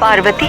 पार्वती,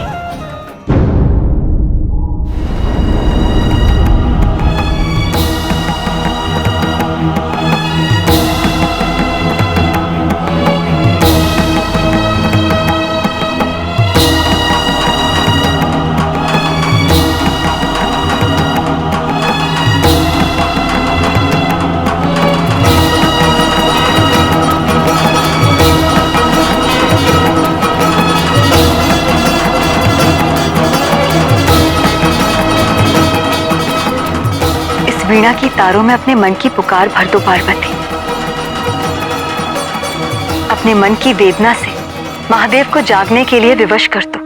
वीणा की तारों में अपने मन की पुकार भर दो पार्वती। अपने मन की वेदना से महादेव को जागने के लिए विवश कर दो।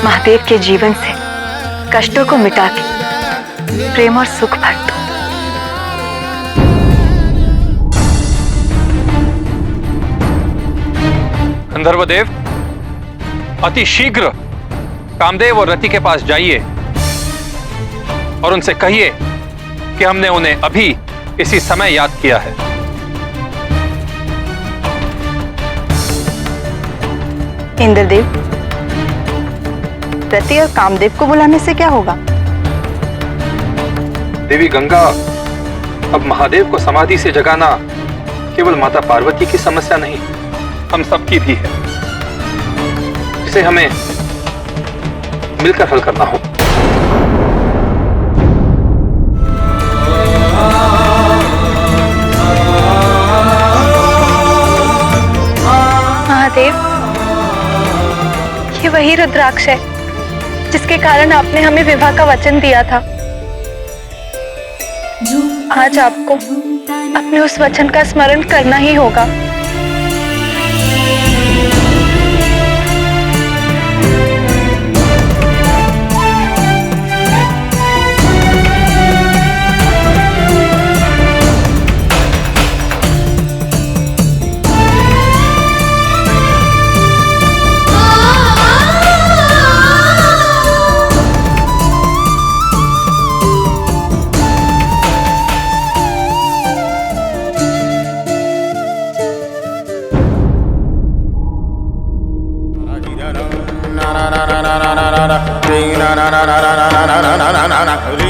महादेव के जीवन से कष्टों को मिटा के प्रेम और सुख भर दो। गंधर्वदेव, अति शीघ्र कामदेव और रति के पास जाइए और उनसे कहिए कि हमने उन्हें अभी इसी समय याद किया है। इंद्रदेव, रति और कामदेव को बुलाने से क्या होगा? देवी गंगा, अब महादेव को समाधि से जगाना केवल माता पार्वती की समस्या नहीं, हम सबकी भी है, जिसे हमें मिलकर हल करना हो। महादेव, ये वही रुद्राक्ष है जिसके कारण आपने हमें विवाह का वचन दिया था। आज आपको अपने उस वचन का स्मरण करना ही होगा।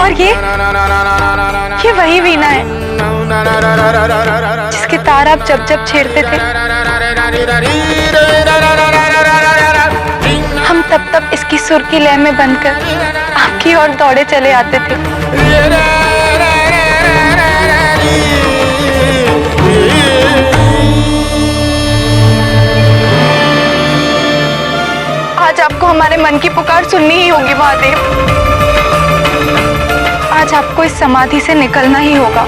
और ये वही वीणा है जिसके तार आप जब जब छेड़ते थे, हम तब तब इसकी सुर की लय में बनकर आपकी ओर दौड़े चले आते थे। आज आपको हमारे मन की पुकार सुननी ही होगी महादेव। आज आपको इस समाधि से निकलना ही होगा।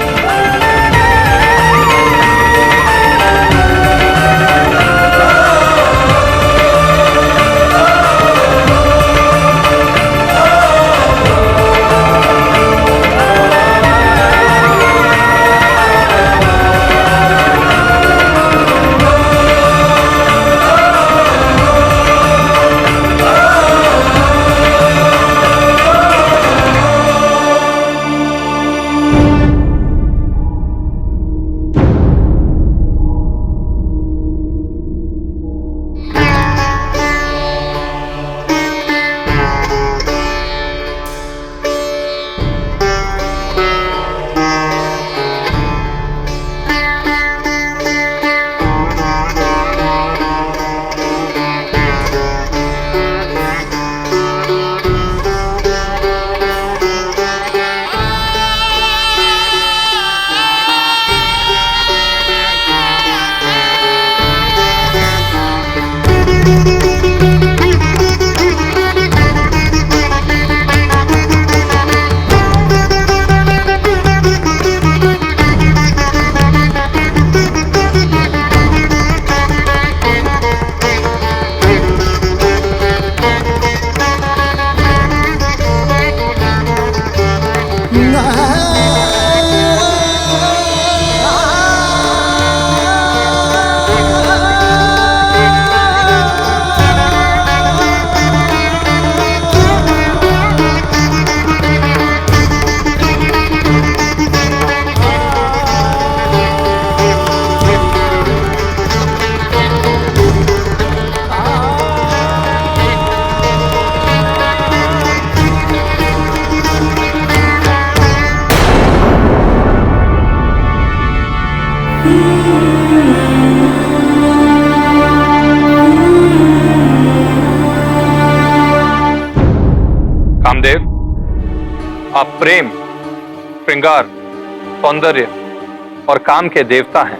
आप प्रेम, श्रृंगार, सौंदर्य और काम के देवता हैं।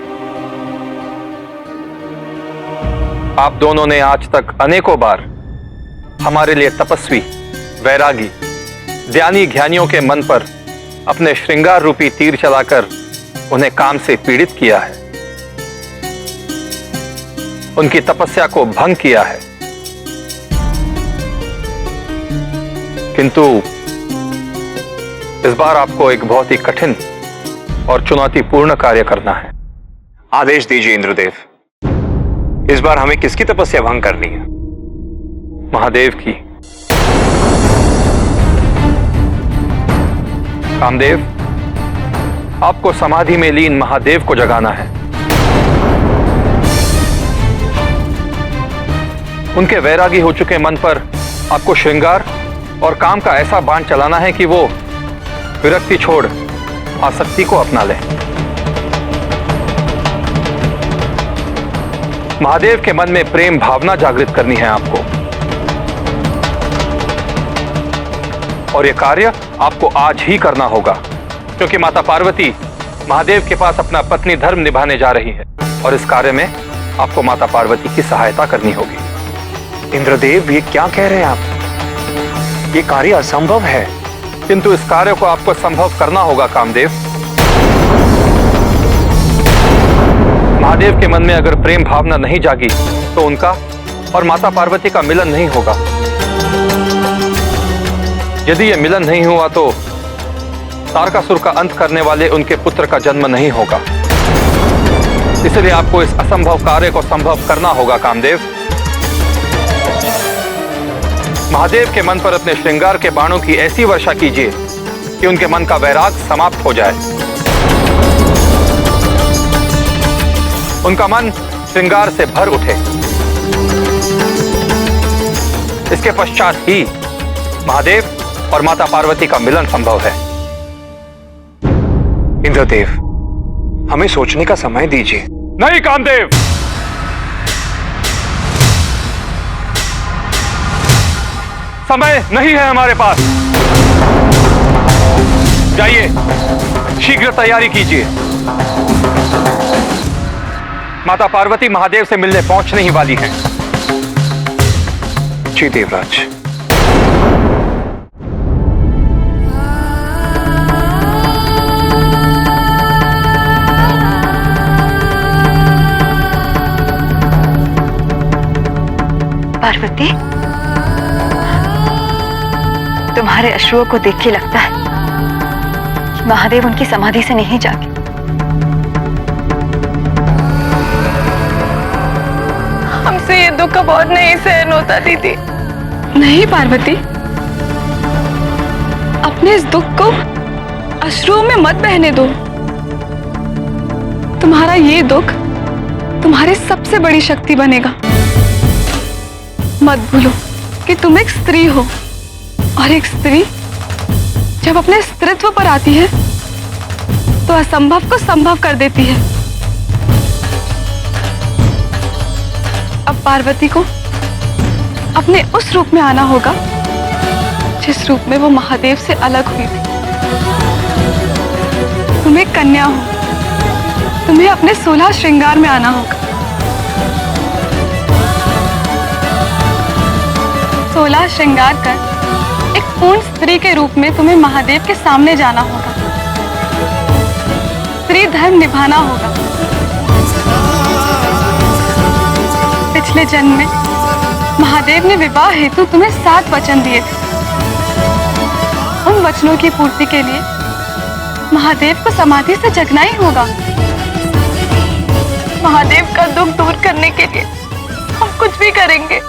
आप दोनों ने आज तक अनेकों बार हमारे लिए तपस्वी, वैरागी, ज्ञानी ज्ञानियों के मन पर अपने श्रृंगार रूपी तीर चलाकर उन्हें काम से पीड़ित किया है, उनकी तपस्या को भंग किया है। किंतु इस बार आपको एक बहुत ही कठिन और चुनौतीपूर्ण कार्य करना है। आदेश दीजिए इंद्रदेव, इस बार हमें किसकी तपस्या भंग करनी है? महादेव की। कामदेव, आपको समाधि में लीन महादेव को जगाना है। उनके वैरागी हो चुके मन पर आपको श्रृंगार और काम का ऐसा बाण चलाना है कि वो विरक्ति छोड़ आसक्ति को अपना ले। महादेव के मन में प्रेम भावना जागृत करनी है आपको, और यह कार्य आपको आज ही करना होगा, क्योंकि माता पार्वती महादेव के पास अपना पत्नी धर्म निभाने जा रही है और इस कार्य में आपको माता पार्वती की सहायता करनी होगी। इंद्रदेव, ये क्या कह रहे हैं आप? ये कार्य असंभव है। किंतु इस कार्य को आपको संभव करना होगा कामदेव। महादेव के मन में अगर प्रेम भावना नहीं जागी तो उनका और माता पार्वती का मिलन नहीं होगा। यदि यह मिलन नहीं हुआ तो तारकासुर का अंत करने वाले उनके पुत्र का जन्म नहीं होगा। इसलिए आपको इस असंभव कार्य को संभव करना होगा कामदेव। महादेव के मन पर अपने श्रृंगार के बाणों की ऐसी वर्षा कीजिए कि उनके मन का वैराग समाप्त हो जाए। उनका मन श्रृंगार से भर उठे। इसके पश्चात ही महादेव और माता पार्वती का मिलन संभव है। इंद्रदेव, हमें सोचने का समय दीजिए। नहीं कामदेव, समय नहीं है हमारे पास। जाइए, शीघ्र तैयारी कीजिए। माता पार्वती महादेव से मिलने पहुंचने ही वाली हैं। जी देवराज। पार्वती, तुम्हारे अश्रुओं को देख के लगता है कि महादेव उनकी समाधि से नहीं जागे। हमसे ये दुख अब और नहीं सहन होता दीदी। नहीं पार्वती, अपने इस दुख को अश्रुओं में मत बहने दो। तुम्हारा ये दुख तुम्हारी सबसे बड़ी शक्ति बनेगा। मत भूलो कि तुम एक स्त्री हो, और एक स्त्री जब अपने स्त्रीत्व पर आती है तो असंभव को संभव कर देती है। अब पार्वती को अपने उस रूप में आना होगा जिस रूप में वो महादेव से अलग हुई थी। तुम एक कन्या हो, तुम्हें अपने 16 श्रृंगार में आना होगा। 16 श्रृंगार कर एक पूर्ण स्त्री के रूप में तुम्हें महादेव के सामने जाना होगा। स्त्री धर्म निभाना होगा। पिछले जन्म में महादेव ने विवाह हेतु तुम्हें 7 वचन दिए थे। उन वचनों की पूर्ति के लिए महादेव को समाधि से जगना ही होगा। महादेव का दुख दूर करने के लिए हम कुछ भी करेंगे।